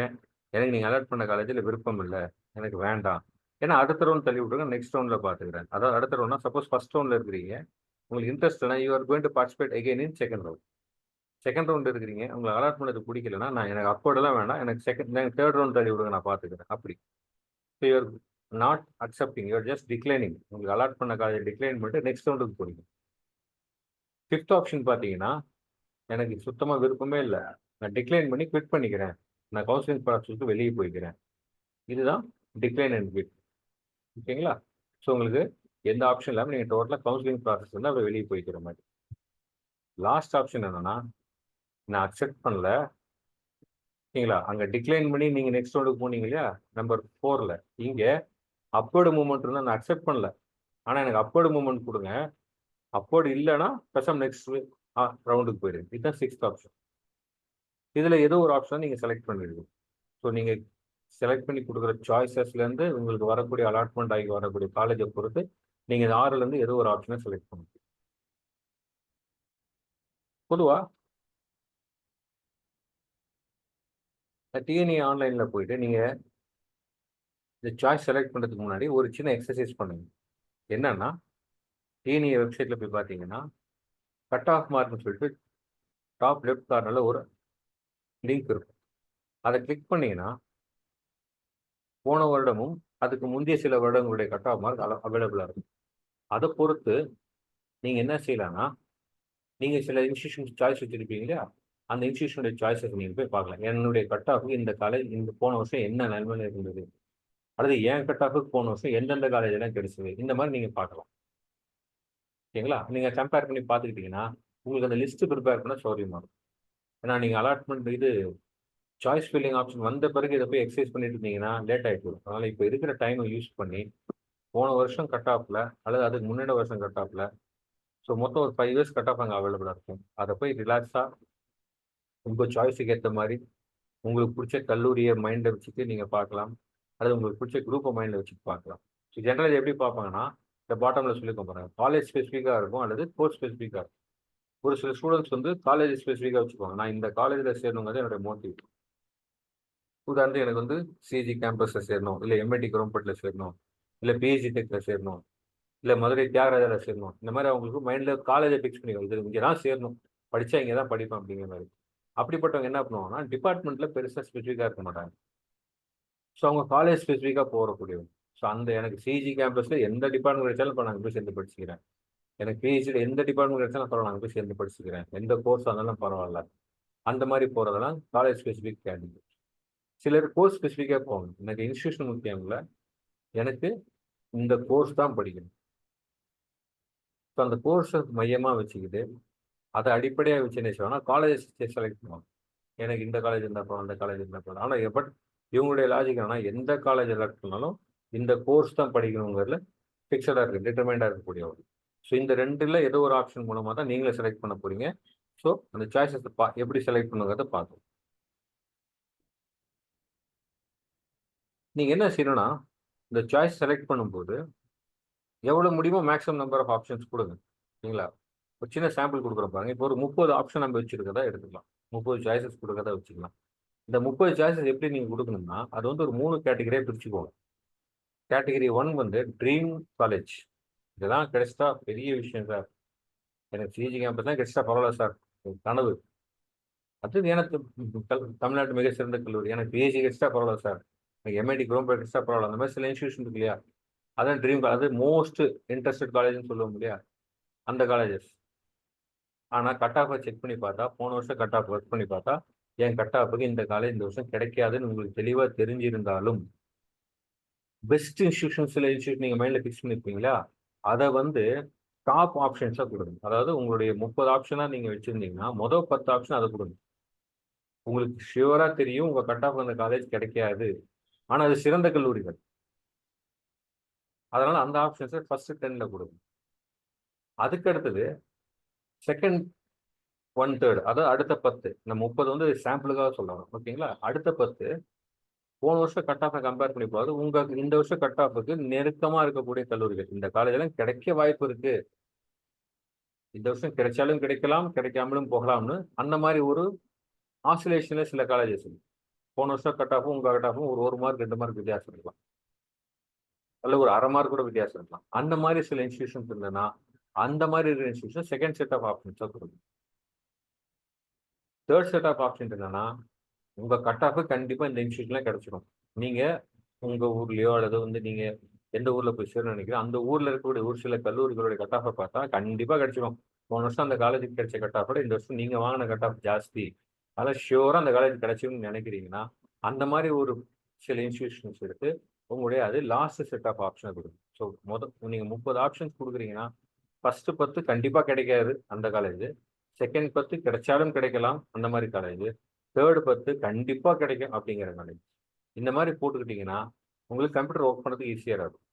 எனக்கு நீங்கள் அலாட் பண்ண காலேஜில் விருப்பம் இல்லை, எனக்கு வேண்டாம், ஏன்னா அடுத்த ரவுண்ட் தள்ளி விட்ருங்க, நெக்ஸ்ட் ரவுண்டில் பார்த்துக்கிறேன். அதாவது அடுத்த ரவுண்ட்னா சப்போஸ் ஃபர்ஸ்ட் ரவுண்டில் இருக்கிறீங்க, உங்களுக்கு இன்ட்ரெஸ்ட்னா you are going to participate again in second round. Second round இருக்கிறீங்க, உங்களுக்கு அலாட் பண்ணது பிடிக்கலன்னா நான் எனக்கு அப்வர்டெல்லாம் வேண்டாம், எனக்கு தேர்ட் ரவுண்ட் தள்ளி விடுங்க, நான் பார்த்துக்கிறேன். அப்படி so you're not accepting, you're just declining. உங்களுக்கு அலாட் பண்ண காலேஜ் டிக்ளைன் பண்ணிட்டு நெக்ஸ்ட் ரவுண்டுக்கு போறீங்க. 5th ஆப்ஷன் பார்த்தீங்கன்னா, எனக்கு சுத்தமாக விருப்பமே இல்லை, நான் டிக்ளைன் பண்ணி குவிட் பண்ணிக்கிறேன், நான் கவுன்சிலிங் ப்ராசஸ்க்கு வெளியே போய்க்கிறேன். இதுதான் டிக்ளைன் அண்ட் குவிட். ஓகேங்களா? ஸோ உங்களுக்கு எந்த ஆப்ஷன் இல்லாமல் நீங்கள் டோட்டலாக கவுன்சிலிங் ப்ராசஸ் வந்து அப்படி வெளியே போய்க்கிற மாதிரி. லாஸ்ட் ஆப்ஷன் என்னன்னா, நான் அக்செப்ட் பண்ணல, ஓகேங்களா, அங்கே டிக்ளைன் பண்ணி நீங்கள் நெக்ஸ்ட் ரவுண்டுக்கு போனீங்க இல்லையா, நம்பர் 4ல் இங்கே அப்வர்டு மூவ்மெண்ட் இருந்தால் நான் அக்செப்ட் பண்ணல, ஆனால் எனக்கு அப்வர்டு மூவ்மெண்ட் கொடுங்க, அப்வர்டு இல்லைன்னா பெசாம நெக்ஸ்ட் ரவுண்டுக்கு போயிடுங்க. இதுதான் 6th ஆப்ஷன். இதில் ஏதோ ஒரு ஆப்ஷன் நீங்கள் செலக்ட் பண்ணிடுங்க. ஸோ நீங்கள் செலக்ட் பண்ணி கொடுக்குற சாய்ஸஸ்லேருந்து உங்களுக்கு வரக்கூடிய அலாட்மெண்ட் ஆகி வரக்கூடிய காலேஜை பொறுத்து நீங்கள் இந்த 6லேருந்து ஏதோ ஒரு ஆப்ஷனை செலக்ட் பண்ணுங்க. பொதுவாக டிஎன்ஏ ஆன்லைனில் போயிட்டு நீங்கள் இந்த சாய்ஸ் செலக்ட் பண்ணுறதுக்கு முன்னாடி ஒரு சின்ன எக்ஸசைஸ் பண்ணுங்க. என்னன்னா, டிஎன்ஏ வெப்சைட்டில் போய் பார்த்தீங்கன்னா கட் ஆஃப் மார்க்னு சொல்லிட்டு டாப் லெஃப்ட் கார்னரில் ஒரு லிங்க் இருக்கும். அதை கிளிக் பண்ணீங்கன்னா போன வருடமும் அதுக்கு முந்தைய சில வருடங்களுடைய கட் ஆஃப் மார்க் அவைலபிளாக இருக்கும். அதை பொறுத்து நீங்கள் என்ன செய்யலாம்னா, நீங்கள் சில இன்ஸ்டியூஷன் சாய்ஸ் வச்சுருப்பீங்க இல்லையா, அந்த இன்ஸ்டியூஷனுடைய சாய்ஸஸ் நீங்கள் போய் பார்க்கலாம். என்னுடைய கட் ஆஃபுக்கு இந்த காலேஜ் இந்த போன வருஷம் என்ன நிலைமையில் இருந்தது, அல்லது என் கட் ஆஃபுக்கு போன வருஷம் எந்தெந்த காலேஜெல்லாம் கிடைச்சது, இந்த மாதிரி நீங்கள் பார்க்கலாம். ஓகேங்களா? நீங்கள் கம்பேர் பண்ணி பார்த்துக்கிட்டிங்கன்னா உங்களுக்கு அந்த லிஸ்ட்டு ப்ரிப்பேர் பண்ண சௌரியமாக இருக்கும். ஏன்னா நீங்கள் அலாட்மெண்ட் இது சாய்ஸ் ஃபில்லிங் ஆப்ஷன் வந்த பிறகு இதை போய் எக்ஸசைஸ் பண்ணிட்டு இருந்தீங்கன்னா லேட் ஆகிட்டு வரும். அதனால் இப்போ இருக்கிற டைமை யூஸ் பண்ணி போன வருஷம் கட் ஆஃபில் அல்லது அதுக்கு முன்னாடி வருஷம் கட் ஆஃபில், ஸோ மொத்தம் ஒரு 5 இயர்ஸ் கட் ஆஃப் அங்கே அவைலபிளாக இருக்கும். அதை போய் ரிலாக்ஸாக உங்கள் சாய்ஸுக்கு ஏற்ற மாதிரி உங்களுக்கு பிடிச்ச கல்லூரியை மைண்டை வச்சுட்டு நீங்கள் பார்க்கலாம், அல்லது உங்களுக்கு பிடிச்ச குரூப்பை மைண்டில் வச்சுட்டு பார்க்கலாம். ஸோ ஜென்ரலாக எப்படி பார்ப்பாங்கன்னா, இந்த பாட்டமில் சொல்லி போகிறாங்க, காலேஜ் ஸ்பெசிஃபிக்காக இருக்கும் அல்லது கோர்ஸ் ஸ்பெசிஃபிக்காக இருக்கும். ஒரு சில ஸ்டூடெண்ட்ஸ் வந்து காலேஜ் ஸ்பெசிஃபிக்காக வச்சுக்குவாங்க, நான் இந்த காலேஜில் சேரணுங்கிறது என்னோட மோட்டிவ். உதாரணத்துக்கு எனக்கு வந்து சிஜி கேம்பஸில் சேரணும், இல்லை எம்ஐடி குரோம்பேட்டில் சேரணும், இல்லை பிஹெச்டி டெக்கில் சேரணும், இல்லை மதுரை தியாகராஜாவில் சேரணும். இந்த மாதிரி அவங்களுக்கு மைண்டில் காலேஜை ஃபிக்ஸ் பண்ணிக்கணும், இது இங்கே தான் சேரணும், படித்தா இங்கே தான் படிப்பேன் அப்படிங்கிற மாதிரி. அப்படிப்பட்டவங்க என்ன பண்ணுவாங்கன்னா, டிபார்ட்மெண்ட்டில் பெருசாக ஸ்பெசிஃபிக்காக இருக்க மாட்டாங்க. ஸோ அவங்க காலேஜ் ஸ்பெசிஃபிக்காக போகக்கூடியவங்க. ஸோ அந்த எனக்கு சிஜி கேம்பஸில் எந்த டிபார்ட்மெண்ட் கிடைச்சாலும் இப்போ நாங்கள் போய் சேர்ந்து படிச்சுக்கிறேன், எனக்கு பிஹெச்டி எந்த டிபார்ட்மெண்ட் கிடைச்சாலும் பரவாயில்ல, நான் போய் சேர்ந்து படிச்சுக்கிறேன், எந்த கோர்ஸ் இருந்தாலும் பரவாயில்ல, அந்த மாதிரி போகிறதெல்லாம் காலேஜ் ஸ்பெசிஃபிக் கேண்டிடேட். சிலர் கோர்ஸ் ஸ்பெசிஃபிக்காக போவாங்க, எனக்கு இன்ஸ்டியூஷன் முக்கியம் இல்லை, எனக்கு இந்த கோர்ஸ் தான் படிக்கணும். ஸோ அந்த கோர்ஸை மையமாக வச்சுக்கிட்டு அதை அடிப்படையாக வச்சு என்ன செய்வாங்கன்னா காலேஜ் செலக்ட் பண்ணுவாங்க. எனக்கு இந்த காலேஜ் இருந்தால் போகலாம், அந்த காலேஜ் இருந்தால் போகலாம். ஆனால் பட் இவங்களுடைய லாஜிக் ஆனால் எந்த காலேஜ் செலக்ட் பண்ணாலும் இந்த கோர்ஸ் தான் படிக்கணுங்கிறதுல ஃபிக்ஸடாக இருக்குது, டிட்டர்மைண்டாக இருக்கக்கூடியவர். ஸோ இந்த ரெண்டில் ஏதோ ஒரு ஆப்ஷன் மூலமாக தான் நீங்களே செலக்ட் பண்ண போகிறீங்க. ஸோ அந்த சாய்ஸஸ் எப்படி செலக்ட் பண்ணுங்கிறத பார்க்கணும். நீங்கள் என்ன செய்யணும்னா இந்த சாய்ஸ் செலக்ட் பண்ணும்போது எவ்வளோ முடியுமோ மேக்ஸிமம் நம்பர் ஆஃப் ஆப்ஷன்ஸ் கொடுங்க. சரிங்களா? ஒரு சின்ன சாம்பிள் கொடுக்குற பாருங்க. இப்போ ஒரு 30 ஆப்ஷன் நம்ம வச்சுருக்கதா எடுத்துக்கலாம், 30 சாய்ஸஸ் கொடுக்கறதா வச்சுக்கலாம். இந்த 30 சாய்ஸஸ் எப்படி நீங்கள் கொடுக்கணும்னா அது வந்து ஒரு 3 கேட்டகரியாக பிரிச்சுக்கோங்க. கேட்டகரி 1 வந்து ட்ரீம் காலேஜ், இதெல்லாம் கிடைச்சிட்டா பெரிய விஷயம் சார், எனக்கு சிஜி கேம்பஸ் தான் கிடைச்சிட்டா பரவாயில்ல சார், கனவு. அது எனக்கு தமிழ்நாட்டு மிக சிறந்த கல்லூரி, எனக்கு பிஹெச்டி கிடைச்சிட்டா பரவாயில்ல சார், எனக்கு எம்ஐடி குரோம்பேட் கிடைச்சிட்டா பரவாயில்ல, அந்த மாதிரி சில இன்ஸ்டியூஷன் இருக்கு இல்லையா, அதான் ட்ரீம் காலேஜ், அது மோஸ்ட் இன்ட்ரெஸ்டட் காலேஜ்னு சொல்லுவோம் இல்லையா, அந்த காலேஜஸ். ஆனால் கட் ஆஃபை செக் பண்ணி பார்த்தா, போன வருஷம் கட் ஆஃப் ஒர்க் பண்ணி பார்த்தா என் கட் ஆஃபுக்கு இந்த காலேஜ் இந்த வருஷம் கிடைக்காதுன்னு உங்களுக்கு தெளிவாக தெரிஞ்சிருந்தாலும் பெஸ்ட் இன்ஸ்டியூஷன் சில இன்ஸ்டியூஷன் நீங்கள் மைண்டில் ஃபிக்ஸ் பண்ணியிருப்பீங்களா, அதை வந்து டாப் ஆப்ஷன்ஸாக கொடுங்க. அதாவது உங்களுடைய 30 ஆப்ஷனாக நீங்கள் வச்சுருந்தீங்கன்னா மொதல் 10 ஆப்ஷன் அதை கொடுங்க. உங்களுக்கு ஷியூராக தெரியும் உங்கள் கட் ஆஃப் அந்த காலேஜ் கிடைக்காது, ஆனால் அது சிறந்த கல்லூரிகள், அதனால் அந்த ஆப்ஷன்ஸை ஃபஸ்ட்டு 10ல் கொடுங்க. அதுக்கு அடுத்தது செகண்ட் 1/3, அதாவது அடுத்த 10, இந்த 30 வந்து சாம்பிளுக்காக சொல்லலாம், ஓகேங்களா. அடுத்த 10 போன வருஷம் கட் ஆஃபை கம்பேர் பண்ணி போது உங்களுக்கு இந்த வருஷம் கட் ஆஃபுக்கு நெருக்கமாக இருக்கக்கூடிய கல்லூரிகள், இந்த காலேஜெல்லாம் கிடைக்க வாய்ப்பு இருக்கு, இந்த வருஷம் கிடைச்சாலும் கிடைக்கலாம், கிடைக்காமலும் போகலாம்னு அந்த மாதிரி ஒரு ஆசிலேஷனில் சில காலேஜஸ் இருக்கு. போன வருஷம் கட் ஆஃபும் உங்கள் கட் ஆஃபும் ஒரு மார்க் 2 மார்க் வித்தியாசம் இருக்கலாம், அல்ல ஒரு அரை மார்க் கூட வித்தியாசம் இருக்கலாம். அந்த மாதிரி சில இன்ஸ்டியூஷன்ஸ் இருந்ததுன்னா அந்த மாதிரி இருக்கிற இன்ஸ்டியூஷன் செகண்ட் செட் ஆஃப் ஆப்ஷன்ஸாக கொடுக்கும். தேர்ட் செட் ஆஃப் ஆப்ஷன் என்னன்னா உங்கள் கட் ஆஃபு கண்டிப்பாக இந்த இன்ஸ்டியூஷன்லாம் கிடைச்சிடும். நீங்கள் உங்கள் ஊர்லேயோ அல்லது வந்து நீங்கள் எந்த ஊரில் போய் சேரணும்னு நினைக்கிறோம் அந்த ஊரில் இருக்கக்கூடிய ஒரு சில கல்லூரிகளுடைய கட் ஆஃபை பார்த்தா கண்டிப்பாக கிடைச்சிடும். போன வருஷம் அந்த காலேஜுக்கு கிடைச்ச கட் ஆஃபோட இந்த வருஷம் நீங்கள் வாங்கின கட் ஆஃப் ஜாஸ்தி, அதனால் ஷியோராக அந்த காலேஜ் கிடைச்சிடும்னு நினைக்கிறீங்கன்னா அந்த மாதிரி ஒரு சில இன்ஸ்டியூஷன்ஸ் எடுத்து உங்களுடைய அது லாஸ்ட் செட் ஆஃப் ஆப்ஷனை கொடுக்கும். ஸோ நீங்கள் 30 ஆப்ஷன்ஸ் கொடுக்குறீங்கன்னா ஃபஸ்ட்டு 10 கண்டிப்பாக கிடைக்காது அந்த காலேஜ், செகண்ட் 10 கிடைச்சாலும் கிடைக்கலாம் அந்த மாதிரி காலேஜ், தேர்டு 10 கண்டிப்பாக கிடைக்கும் அப்படிங்கிற காலேஜ். இந்த மாதிரி போட்டுக்கிட்டிங்கன்னா உங்களுக்கு கம்ப்யூட்டர் ஒர்க் பண்ணுறதுக்கு ஈஸியாக இருக்கும்.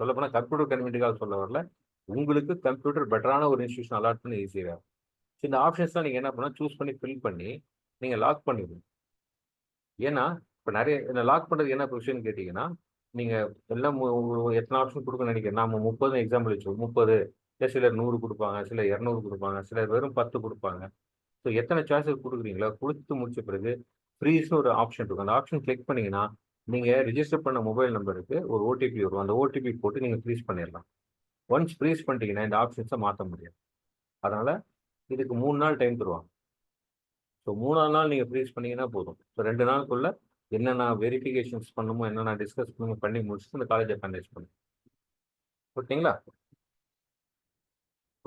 சொல்லப்போனால் கம்ப்யூட்டர் கன்வீனியன்ட்டுக்காக சொல்ல வரல, உங்களுக்கு கம்ப்யூட்டர் பெட்டரான ஒரு இன்ஸ்டியூஷன் அலாட் பண்ணி ஈஸியாக இருக்கும். ஸோ இந்த ஆப்ஷன்ஸ்லாம் நீங்கள் என்ன பண்ணால் சூஸ் பண்ணி ஃபில் பண்ணி நீங்கள் லாக் பண்ணிடுங்க. ஏன்னா இப்போ நிறைய இந்த லாக் பண்ணுறதுக்கு என்ன ப்ரொசீஜர்னு கேட்டிங்கன்னா நீங்கள் எல்லாம் எத்தனை ஆப்ஷன் கொடுக்க நினைக்கிறேன், நம்ம 30 எக்ஸாம்பிள் வச்சுக்கோம், 30 இல்லை சிலர் 100 கொடுப்பாங்க, சிலர் 200 கொடுப்பாங்க, சிலர் வெறும் 10 கொடுப்பாங்க. ஸோ எத்தனை சாய்ஸஸ் கொடுக்குறீங்களோ கொடுத்து முடிச்ச பிறகு ஃப்ரீஸ்னு ஒரு ஆப்ஷன் இருக்கும், அந்த ஆப்ஷன் கிளிக் பண்ணிங்கன்னா நீங்கள் ரிஜிஸ்டர் பண்ண மொபைல் நம்பருக்கு ஒரு ஓடிபி வரும், அந்த ஓடிபி போட்டு நீங்கள் ஃப்ரீஸ் பண்ணிடலாம். ஒன்ஸ் ஃப்ரீஸ் பண்ணிட்டீங்கன்னா இந்த ஆப்ஷன்ஸை மாற்ற முடியாது. அதனால் இதுக்கு 3 நாள் டைம் தருவாங்க. ஸோ 3ஆவது நாள் நீங்கள் ஃப்ரீஸ் பண்ணிங்கன்னா போதும். ஸோ 2 நாளுக்குள்ளே என்னென்ன வெரிஃபிகேஷன்ஸ் பண்ணணுமோ என்னென்ன டிஸ்கஸ் பண்ணி முடிச்சுட்டு இந்த காலேஜை கண்டக்ட் பண்ணுங்க. ஓகேங்களா?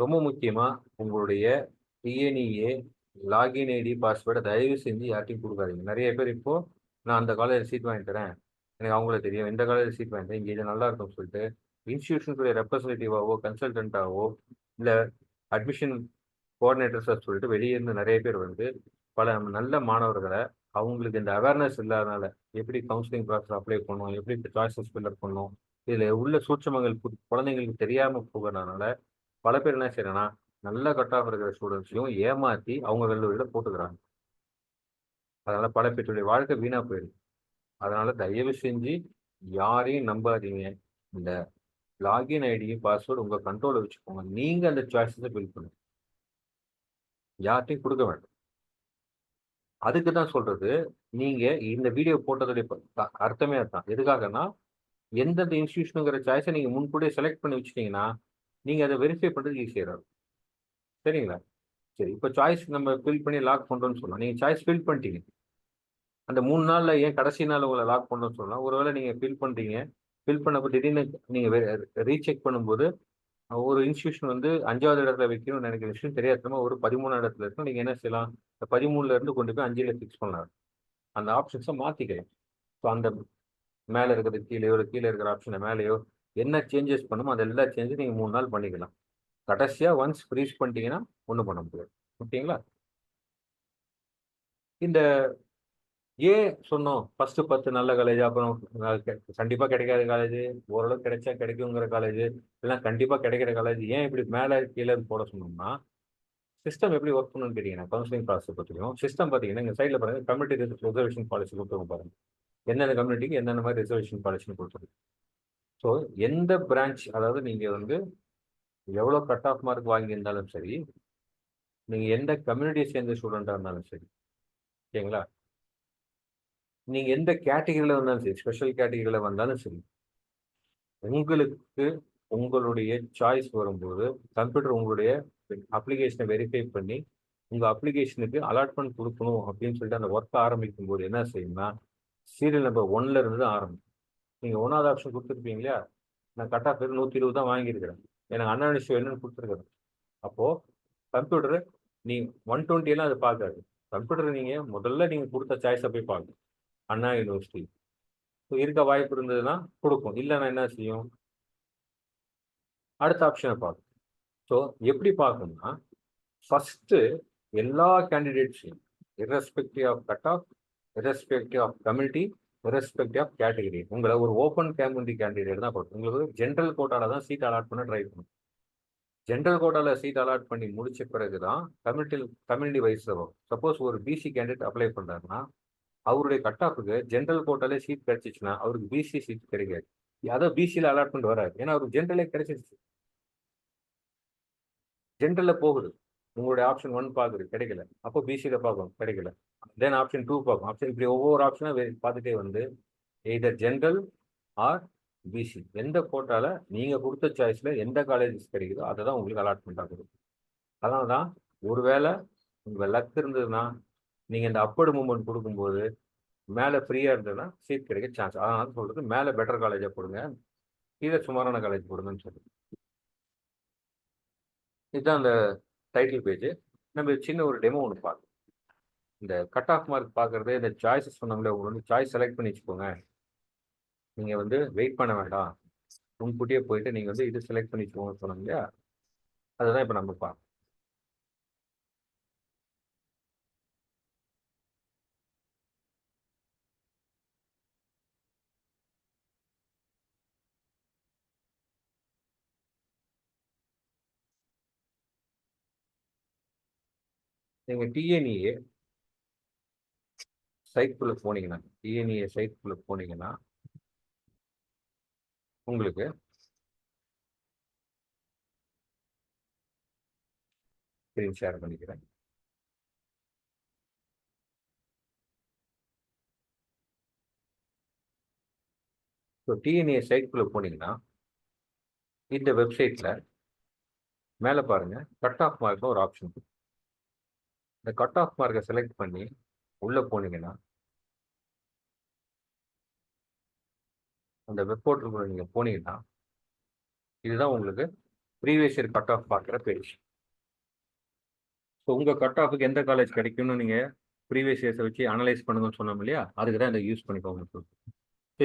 ரொம்ப முக்கியமாக உங்களுடைய டிஎன்இஏ லாகின் ஐடி பாஸ்வேர்டை தயவு செஞ்சு யார்ட்டையும் கொடுக்காதீங்க. நிறைய பேர் இப்போது நான் அந்த காலேஜில் சீட் வாங்கி தரேன், எனக்கு அவங்கள தெரியும், இந்த காலேஜில் சீட் வாங்கி தரேன், இங்கே இது நல்லா இருக்கும்னு சொல்லிட்டு இன்ஸ்டியூஷனுடைய ரெப்ரஸன்டேட்டிவாவோ கன்சல்டண்ட்டாவோ இல்லை அட்மிஷன் கோஆர்டினேட்டர்ஸாக சொல்லிட்டு வெளியே இருந்து நிறைய பேர் வந்து பல நல்ல மாணவர்களை அவங்களுக்கு இந்த அவேர்னஸ் இல்லாதனால எப்படி கவுன்சிலிங் ப்ராசஸ் அப்ளை பண்ணணும், எப்படி சாய்ஸஸ் ஃபில்லப் பண்ணணும், இதில் உள்ள சூட்சமங்கள் குழந்தைங்களுக்கு தெரியாமல் போகிறதுனால பல பேர் என்ன செய்யறேன்னா நல்ல கட் ஆஃப் இருக்கிற ஸ்டூடெண்ட்ஸையும் ஏமாற்றி அவங்க கல்லூரியில் போட்டுக்கிறாங்க. அதனால் பல பேருடைய வாழ்க்கை வீணாக போயிடுது. அதனால் தயவு செஞ்சு யாரையும் நம்பாதீங்க. இந்த லாகின் ஐடியும் பாஸ்வேர்டு உங்கள் கண்ட்ரோலில் வச்சுக்கோங்க. நீங்கள் அந்த சாய்ஸஸை பில் பண்ணுங்க, யார்ட்டையும் கொடுக்க வேண்டாம். அதுக்கு தான் சொல்கிறது, நீங்கள் இந்த வீடியோ போட்டதுடைய அர்த்தமே அதுதான். எதுக்காகனா எந்தெந்த இன்ஸ்டியூஷனுங்கிற சாய்ஸை நீங்கள் முன்கூட்டியே செலக்ட் பண்ணி வச்சுட்டிங்கன்னா நீங்கள் அதை வெரிஃபை பண்ணுறதுக்கு ஈஸியாக இருக்கும். சரிங்களா? சரி, இப்போ சாய்ஸ் நம்ம ஃபில் பண்ணி லாக் பண்ணுறோன்னு சொல்லலாம். நீங்கள் சாய்ஸ் ஃபில் பண்ணிட்டீங்க, அந்த 3 நாளில் ஏன் கடைசி நாள் உங்களை லாக் பண்ணணும்னு சொல்லலாம். ஒருவேளை நீங்கள் ஃபில் பண்ணுறீங்க, ஃபில் பண்ணப்போ திடீர்னு நீங்கள் ரீசெக் பண்ணும்போது ஒரு இன்ஸ்டியூஷன் வந்து 5வது இடத்துல வைக்கணும்னு நினைக்கிற விஷயம் தெரியாதமா ஒரு 13 இடத்துல இருக்கும். நீங்க என்ன செய்யலாம்? இந்த 13ல இருந்து கொண்டு போய் 5ல ஃபிக்ஸ் பண்ணலாம். அந்த ஆப்ஷன்ஸை மாத்திக்கலாம். ஸோ அந்த மேல இருக்கிறது கீழேயோ, கீழே இருக்கிற ஆப்ஷனை மேலேயோ என்ன சேஞ்சஸ் பண்ணுமோ அது எல்லா சேஞ்சும் நீங்க 3 நாள் பண்ணிக்கலாம். கடைசியா ஒன்ஸ் ஃப்ரீஸ் பண்ணிட்டீங்கன்னா ஒண்ணும் பண்ண முடியாது. ஓகேங்களா? இந்த ஏன் சொன்னோம் ஃபர்ஸ்ட் 10 நல்ல காலேஜ், அப்புறம் கண்டிப்பா கிடைக்காத காலேஜ், ஓரளவுக்கு கிடைச்சா கிடைக்குங்கிற காலேஜ், இல்லைன்னா கண்டிப்பா கிடைக்கிற காலேஜ், ஏன் இப்படி மேல கீழே போட சொன்னோம்னா, சிஸ்டம் எப்படி ஒர்க் பண்ணணும்னு கேட்டீங்கன்னா, கவுன்சிலிங் ப்ராசஸ் பற்றியும் சிஸ்டம் பார்த்தீங்கன்னா இங்க சைடில் பாருங்க கம்யூனிட்டி ரிசர்வேஷன் பாலிசி கொடுத்துருங்க பாருங்க. எந்தெந்த கம்யூனிட்டிக்கு எந்தெந்த மாதிரி ரிசர்வேஷன் பாலிசின்னு கொடுத்துருக்கு. ஸோ எந்த பிரான்ச், அதாவது நீங்க வந்து எவ்வளோ கட் ஆஃப் மார்க் வாங்கியிருந்தாலும் சரி, நீங்க எந்த கம்யூனிட்டியை சேர்ந்த ஸ்டூடெண்டாக இருந்தாலும் சரி, ஓகேங்களா, நீங்க எந்த கேட்டகரியில வந்தாலும் சரி, ஸ்பெஷல் கேட்டகரியில வந்தாலும் சரி, உங்களுக்கு உங்களுடைய சாய்ஸ் வரும்போது கம்ப்யூட்டர் உங்களுடைய அப்ளிகேஷனை வெரிஃபை பண்ணி உங்க அப்ளிகேஷனுக்கு அலாட்மெண்ட் கொடுக்கணும் அப்படின்னு சொல்லிட்டு அந்த ஒர்க் ஆரம்பிக்கும் போது என்ன செய்யும்னா, சீரியல் நம்பர் 1ல இருந்து ஆரம்பிக்கும். நீங்க 1வது ஆப்ஷன் கொடுத்துருப்பீங்க இல்லையா, நான் கட் ஆஃப் 120 தான் வாங்கியிருக்கிறேன், எனக்கு அன்அனிஷ்யூ என்னன்னு கொடுத்துருக்குறேன். அப்போ கம்ப்யூட்டர் நீ 120 எல்லாம் அது பார்க்காது. கம்ப்யூட்டர் நீங்க முதல்ல நீங்க கொடுத்த சாய்ஸை போய் பார்க்கும். அண்ணா யூனிவர்சிட்டி இருக்க வாய்ப்பு இருந்ததுன்னா கொடுக்கும், இல்லைன்னா என்ன செய்யும், அடுத்த ஆப்ஷனை பார்க்கும். ஸோ எப்படி பார்க்கணும்னா, ஃபர்ஸ்ட் எல்லா கேண்டிடேட்ஸையும் irrespective of cut off, irrespective of community, irrespective of category, உங்களை ஒரு ஓப்பன் கம்யூனிட்டி கேண்டிடேட் தான் பார்க்கும். உங்களுக்கு ஜென்ரல் கோட்டால தான் சீட் அலாட் பண்ண ட்ரை பண்ணும். ஜென்ரல் கோட்டால சீட் அலாட் பண்ணி முடிச்ச பிறகு தான் கம்யூனிட்டி வைஸ் வரும். சப்போஸ் ஒரு பிசி கேண்டிடேட் அப்ளை பண்றாருன்னா அவருடைய கட் ஆஃபுக்கு ஜென்ரல் கோட்டாலே சீட் கிடைச்சிச்சுன்னா அவருக்கு பிசி சீட் கிடைக்காது. அதாவது பிசியில் அலாட்மெண்ட் வராது, ஏன்னா அவருக்கு ஜென்ரலே கிடைச்சிருச்சு. ஜென்ரல்ல போகுது, உங்களுடைய ஆப்ஷன் 1 பார்க்குது கிடைக்கல, அப்போ பிசியில பார்க்கும் கிடைக்கல, தென் ஆப்ஷன் 2 பார்க்கும், ஆப்ஷன் இப்படி ஒவ்வொரு ஆப்ஷனா பார்த்துட்டே வந்து எய்தர் ஜென்ரல் ஆர் பிசி எந்த கோட்டால நீங்க கொடுத்த சாய்ஸ்ல எந்த காலேஜஸ் கிடைக்குதோ அதை தான் உங்களுக்கு அலாட்மெண்ட் ஆகுது. அதனால தான் ஒருவேளை உங்க லக் இருந்ததுன்னா நீங்க இந்த அப்பர்டு மூவ்மெண்ட் கொடுக்கும்போது மேலே ஃப்ரீயா இருந்ததுன்னா சீட் கிடைக்க சான்ஸ். அதனால சொல்றது மேலே பெட்டர் காலேஜை போடுங்க, கீழே சுமாரான காலேஜ் போடுங்கன்னு சொல்லி. இதுதான் அந்த டைட்டில் பேஜ். நம்ம சின்ன ஒரு டெமோ ஒன்று பார்க்கலாம். இந்த கட் ஆஃப் மார்க் பார்க்கறது, இந்த சாய்ஸஸ் சொன்னாங்களே, உங்களுக்கு வந்து சாய்ஸ் செலக்ட் பண்ணி வச்சுக்கோங்க, நீங்க வந்து வெயிட் பண்ண வேண்டாம், முன்கூட்டியே போயிட்டு நீங்க வந்து இது செலக்ட் பண்ணி வச்சுக்கோங்க சொன்னாங்க இல்லையா, அதுதான் இப்போ நம்ம பார்க்கலாம். நீங்க டிஎன்இஏ சைட்குள்ள போனீங்கன்னா, டிஎன்இஏ சைட்குள்ள போனீங்கன்னா உங்களுக்கு ஸ்க்ரீன் ஷேர் பண்ணிக்கிறேன். ஸோ டிஎன்ஏ சைட்குள்ள போனீங்கன்னா இந்த வெப்சைட்ல மேலே பாருங்க கட் ஆஃப் மார்க்னு ஒரு ஆப்ஷன். இந்த கட் ஆஃப் மார்க்கை செலக்ட் பண்ணி உள்ள போனீங்கன்னா அந்த வெப் போர்ட்டலுக்குள்ள நீங்க போனீங்கன்னா இதுதான் உங்களுக்கு ப்ரீவியஸ் இயர் கட் ஆஃப் பார்க்குற பேஜ். ஸோ உங்க கட் ஆஃபுக்கு எந்த காலேஜ் கிடைக்கும்னு நீங்க ப்ரீவியஸ் இயர்ஸை வச்சு அனலைஸ் பண்ணுங்கன்னு சொன்னோம் இல்லையா, அதுக்கு தான் இதை யூஸ் பண்ணிக்கோங்க. ஸோ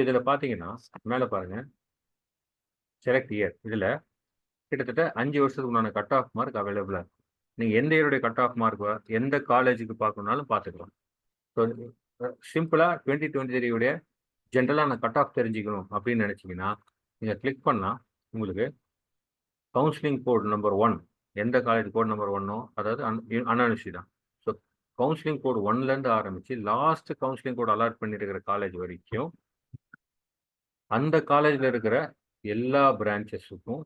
இதில் பார்த்தீங்கன்னா மேலே பாருங்க செலக்ட் இயர், இதில் கிட்டத்தட்ட 5 வருஷத்துக்கு உண்டான கட் ஆஃப் மார்க் அவைலபிளாக இருக்கும். நீங்கள் எந்த இயருடைய கட் ஆஃப் மார்க் எந்த காலேஜுக்கு பார்க்கணுன்னாலும் பார்த்துக்கலாம். ஸோ சிம்பிளாக 2023 ஜென்ரலாக நான் கட் ஆஃப் தெரிஞ்சுக்கணும் அப்படின்னு நினச்சிங்கன்னா நீங்கள் கிளிக் பண்ணால் உங்களுக்கு கவுன்சிலிங் கோட் நம்பர் 1, எந்த காலேஜ் கோட் நம்பர் 1ஓ, அதாவது அன்அனிஷ்யூ தான். ஸோ கவுன்சிலிங் கோட் 1லேருந்து ஆரம்பித்து லாஸ்ட் கவுன்சிலிங் கோட் அலாட் பண்ணியிருக்கிற காலேஜ் வரைக்கும் அந்த காலேஜில் இருக்கிற எல்லா பிரான்ச்சஸுக்கும்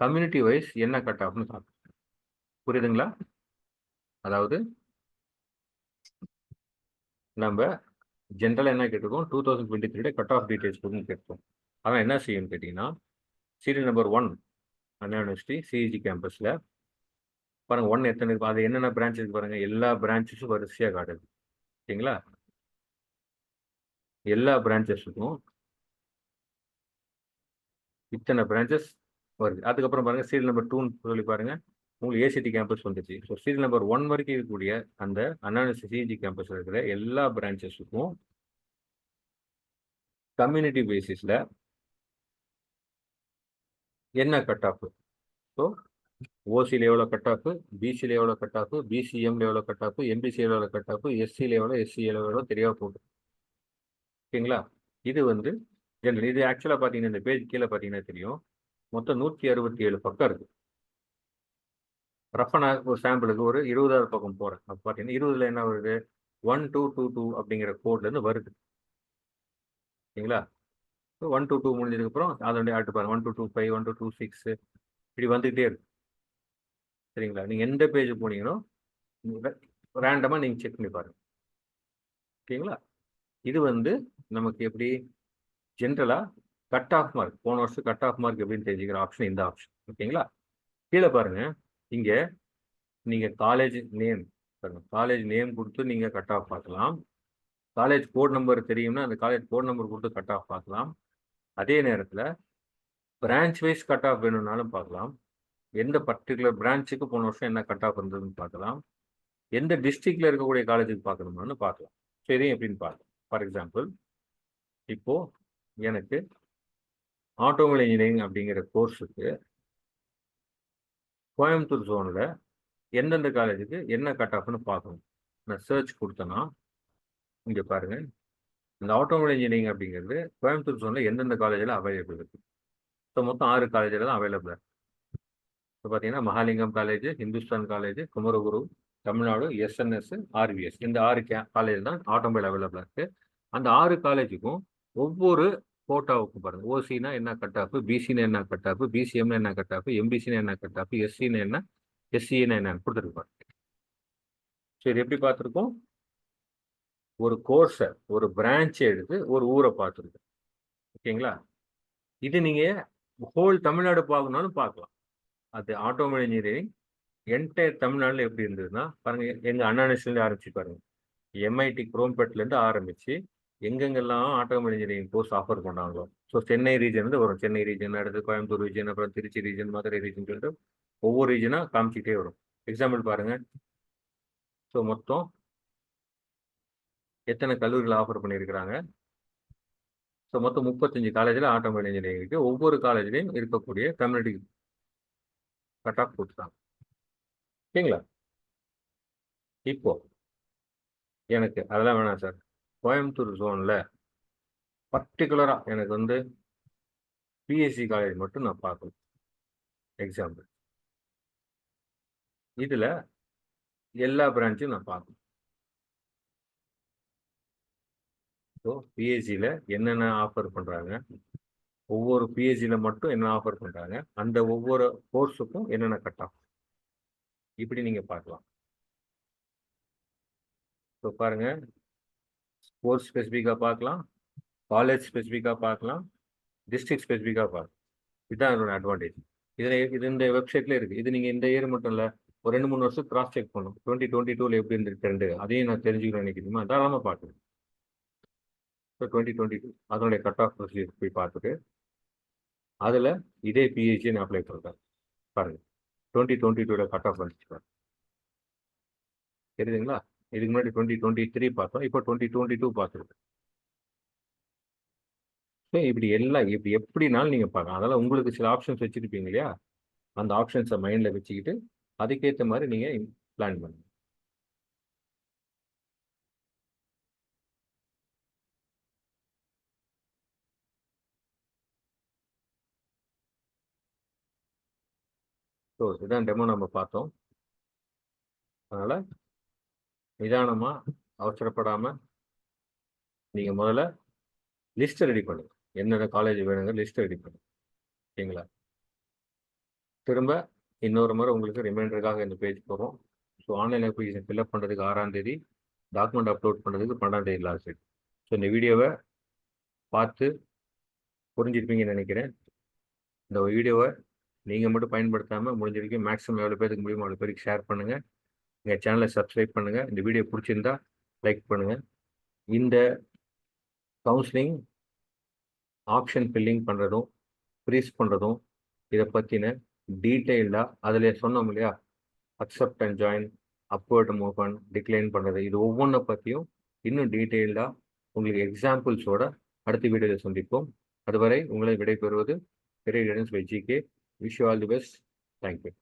கம்யூனிட்டி வைஸ் என்ன கட் ஆஃப்னு பார்க்கணும். புரியுதுங்களா? அதாவது நம்ம ஜென்ரலாக என்ன கேட்டிருக்கோம், 2023 கட் ஆஃப் டீடைல்ஸ் கேட்டிருக்கோம். ஆனால் என்ன செய்யணும்னு கேட்டிங்கன்னா சீரியல் நம்பர் 1 அண்ணா யூனிவர்சிட்டி சிஇஜி கேம்பஸில் பாருங்க 1 எத்தனை இருக்கும், அது என்னென்ன பிரான்ச் இருக்கு பாருங்க, எல்லா பிரான்ச்சஸும் வரிசையாக காட்டுது. ஓகேங்களா? எல்லா பிரான்ச்சஸுக்கும் இத்தனை பிரான்ச்சஸ் வருது. அதுக்கப்புறம் பாருங்கள் சீரியல் நம்பர் 2ன்னு சொல்லி பாருங்கள், உங்களுக்கு ஏசிடி கேம்பஸ் வந்துச்சு. ஸோ சீரியல் நம்பர் 1 வரைக்கும் இருக்கக்கூடிய அந்த அண்ணா யூனிவர்சிட்டி சிஇஜி கேம்பஸில் இருக்கிற எல்லா பிரான்ச்சஸுக்கும் கம்யூனிட்டி பேசிஸில் என்ன கட் ஆஃப்? ஸோ ஓசியில் எவ்வளோ கட் ஆஃப், பிசியில் எவ்வளோ கட் ஆஃப், பிசிஎம்ல எவ்வளோ கட் ஆஃப், எம்பிசியில் எவ்வளோ கட் ஆஃப், எஸ்சியில் எவ்வளோ, எஸ்சியில் எவ்வளோ தெரியாம போகுது. ஓகேங்களா? இது வந்து ஜென்ரல். இது ஆக்சுவலாக பார்த்தீங்கன்னா இந்த பேஜ் கீழே பார்த்தீங்கன்னா தெரியும், மொத்தம் 167 பக்கம் இருக்கு. ரஃபனா ஒரு சாம்பிளுக்கு ஒரு 20வது பக்கம் போகிறேன். அப்போ பார்த்தீங்கன்னா 20ல் என்ன வருது, 1222 அப்படிங்கிற கோட்லேருந்து வருது. ஓகேங்களா? 122 முடிஞ்சதுக்கப்புறம் அதனுடைய அடுத்து பாருங்க 1225, 1226 இப்படி வந்துகிட்டே இருக்கு. சரிங்களா? நீங்கள் எந்த பேஜ் போனீங்களோ ரேண்டமாக நீங்கள் செக் பண்ணி பாருங்க. ஓகேங்களா? இது வந்து நமக்கு எப்படி ஜென்ரலாக கட் ஆஃப் மார்க், போன வருஷம் கட் ஆஃப் மார்க் எப்படின்னு தெரிஞ்சுக்கிற ஆப்ஷன் இந்த ஆப்ஷன். ஓகேங்களா? கீழே பாருங்க, இங்கே நீங்கள் காலேஜ் நேம் பாருங்க, காலேஜ் நேம் கொடுத்து நீங்கள் கட் ஆஃப் பார்க்கலாம். காலேஜ் கோட் நம்பர் தெரியும்னா அந்த காலேஜ் கோட் நம்பர் கொடுத்து கட் ஆஃப் பார்க்கலாம். அதே நேரத்தில் பிரான்ச் வைஸ் கட் ஆஃப் வேணும்னாலும் பார்க்கலாம். எந்த பர்டிகுலர் பிரான்ச்சுக்கு போன வருஷம் என்ன கட் ஆஃப் இருந்ததுன்னு பார்க்கலாம். எந்த டிஸ்ட்ரிக்டில் இருக்கக்கூடிய காலேஜுக்கு பார்க்கணும்னு பார்க்கலாம். ஸோ இதையும் எப்படின்னு பார்க்கலாம். ஃபார் எக்ஸாம்பிள், இப்போது எனக்கு ஆட்டோமொபைல் இன்ஜினியரிங் அப்படிங்கிற கோர்ஸுக்கு கோயம்புத்தூர் ஜோனில் எந்தெந்த காலேஜுக்கு என்ன கட் ஆஃப்னு பார்க்கணும். நான் சர்ச் கொடுத்தேன்னா இங்கே பாருங்கள், இந்த ஆட்டோமொபைல் இன்ஜினியரிங் அப்படிங்கிறது கோயம்புத்தூர் ஜோனில் எந்தெந்த காலேஜில் அவைலபிள் இருக்குது. ஸோ மொத்தம் 6 காலேஜில் தான் அவைலபிள் இருக்குது. இப்போ பார்த்தீங்கன்னா Mahalingam college, Hindustan college, Kumaraguru, Tamil Nadu, SNS, RVS, இந்த 6 காலேஜ் தான் ஆட்டோமொபைல் அவைலபிளாக இருக்குது. அந்த 6 காலேஜுக்கும் ஒவ்வொரு கோட்டாவுக்கும் பாருங்க, ஓசினா என்ன கட் ஆஃப், பிசினா என்ன கட் ஆஃப், பிசிஎம்னா என்ன கட் ஆஃப், எம்பிசினா என்ன கட் ஆஃப், எஸ்சினா என்ன, எஸ்சினா என்னன்னு கொடுத்துருப்பாங்க. ஸோ இது எப்படி பார்த்துருக்கோம், ஒரு கோர்ஸை ஒரு பிரான்ச்சை எடுத்து ஒரு ஊரை பார்த்துருக்கோம். ஓகேங்களா? இது நீங்கள் ஹோல் தமிழ்நாடு பார்க்கணும்னாலும் பார்க்கலாம். அது ஆட்டோமொபைல் இன்ஜினியரிங் என்டையர் தமிழ்நாட்டில் எப்படி இருந்ததுன்னா பாருங்க, எங்கள் அண்ணா யூனிவர்சிட்டிலேருந்து ஆரம்பிச்சு பாருங்க, எம்ஐடி குரோம்பேட்லேருந்து ஆரம்பிச்சு எங்கெங்கெல்லாம் ஆட்டோமொபைல் இன்ஜினியரிங் கோர்ஸ் ஆஃபர் பண்ணாங்களோ, ஸோ சென்னை ரீஜன் வந்து வரும், சென்னை ரீஜன், அடுத்து கோயம்புத்தூர் ரீஜன், அப்புறம் திருச்சி ரீஜன், மதுரை ரீஜன் சொல்லிட்டு ஒவ்வொரு ரீஜனாக காமிச்சிக்கிட்டே வரும். எக்ஸாம்பிள் பாருங்க, ஸோ மொத்தம் எத்தனை கல்லூரிகள் ஆஃபர் பண்ணியிருக்கிறாங்க. ஸோ மொத்தம் 35 காலேஜில் ஆட்டோமொபைல் இன்ஜினியரிங் இருக்குது. ஒவ்வொரு காலேஜ்லையும் இருக்கக்கூடிய கம்யூனிட்டி கட் ஆஃப் கொடுத்துட்டாங்க. ஓகேங்களா? இப்போ எனக்கு அதெல்லாம் வேணாம் சார், கோயம்புத்தூர் ஜோனில் பர்டிகுலராக எனக்கு வந்து பிஎஸ்சி காலேஜ் மட்டும் நான் பார்க்கணும். எக்ஸாம்பிள், இதில் எல்லா பிரான்ச்சும் நான் பார்க்கணும். ஸோ பிஎஸ்சியில் என்னென்ன ஆஃபர் பண்ணுறாங்க, ஒவ்வொரு பிஎஸ்சியில் மட்டும் என்ன ஆஃபர் பண்ணுறாங்க, அந்த ஒவ்வொரு கோர்ஸுக்கும் என்னென்ன கட் ஆஃப், இப்படி நீங்கள் பார்க்கலாம். ஸோ பாருங்கள், கோர்ஸ் ஸ்பெசிஃபிக்காக பார்க்கலாம், காலேஜ் ஸ்பெசிஃபிக்காக பார்க்கலாம், டிஸ்ட்ரிக்ட் ஸ்பெசிஃபிக்காக பார்க்கலாம். இதுதான் அதோட அட்வான்டேஜ். இது இந்த வெப்சைட்டில் இருக்குது. இது நீங்கள் இந்த இயர் மட்டும் இல்லை, ஒரு 2-3 வருஷம் கிராஸ் செக் பண்ணும். 2022 எப்படி இருந்துருக்கு ட்ரெண்டு, அதையும் நான் தெரிஞ்சுக்கணும்னு நினைக்கிறீமா, தாராளமாக பார்க்கணும். ஸோ 2022 அதனுடைய கட் ஆஃப் ப்ரொசீஜர் போய் பார்த்துட்டு அதில் இதே பிஹெச்டி நான் அப்ளை பண்ணுறேன். பாருங்கள், 2022 கட் ஆஃப் வந்துச்சு பாருங்க, தெரியுதுங்களா? இதுக்கு முன்னாடி 2023 பார்த்தோம், இப்போ 2022 பார்த்துருக்கேன். ஸோ இப்படி எப்படினாலும் நீங்கள் பார்க்கலாம். அதனால் உங்களுக்கு சில ஆப்ஷன்ஸ் வச்சுருப்பீங்க இல்லையா, அந்த ஆப்ஷன்ஸை மைண்டில் வச்சுக்கிட்டு அதுக்கேற்ற மாதிரி நீங்கள் பிளான் பண்ணுங்க. ஸோ இதுதான் டெமோ நம்ம பார்த்தோம். அதனால் நிதானமாக அவசரப்படாமல் நீங்கள் முதல்ல லிஸ்ட்டை ரெடி பண்ணுங்க, என்னென்ன காலேஜ் வேணுங்கிற லிஸ்ட்டை ரெடி பண்ணுங்க. ஓகேங்களா? திரும்ப இன்னொரு முறை உங்களுக்கு ரிமைண்டருக்காக இந்த பேஜ் போகிறோம். ஸோ ஆன்லைன் அப்ளிகேஷன் ஃபில்அப் பண்ணுறதுக்கு 6ஆம் தேதி, டாக்குமெண்ட் அப்லோட் பண்ணுறதுக்கு 12ஆம் தேதி லாஸ்ட் டேட். ஸோ இந்த வீடியோவை பார்த்து புரிஞ்சிருப்பீங்கன்னு நினைக்கிறேன். இந்த வீடியோவை நீங்கள் மட்டும் பயன்படுத்தாமல் முடிஞ்ச வரைக்கும் மேக்ஸிமம் எவ்வளோ பேருக்கு முடியுமோ அவ்வளோ பேருக்கு ஷேர் பண்ணுங்கள். எங்கள் சேனலை சப்ஸ்கிரைப் பண்ணுங்கள். இந்த வீடியோ பிடிச்சிருந்தா லைக் பண்ணுங்கள். இந்த கவுன்சிலிங் ஆப்ஷன் ஃபில்லிங் பண்ணுறதும் ஃப்ரீஸ் பண்ணுறதும் இதை பற்றின டீட்டெயில்டாக அதில் சொன்னோம் இல்லையா, accept and join, upward move பண்ண, டிக்ளைன் பண்ணுறது, இது ஒவ்வொன்றை பற்றியும் இன்னும் டீட்டெயில்டாக உங்களுக்கு எக்ஸாம்பிள்ஸோட அடுத்த வீடியோவில் சந்திப்போம். அதுவரை உங்களை விடைபெறுவது career guidance by GK. Wish you all the best. Thank you.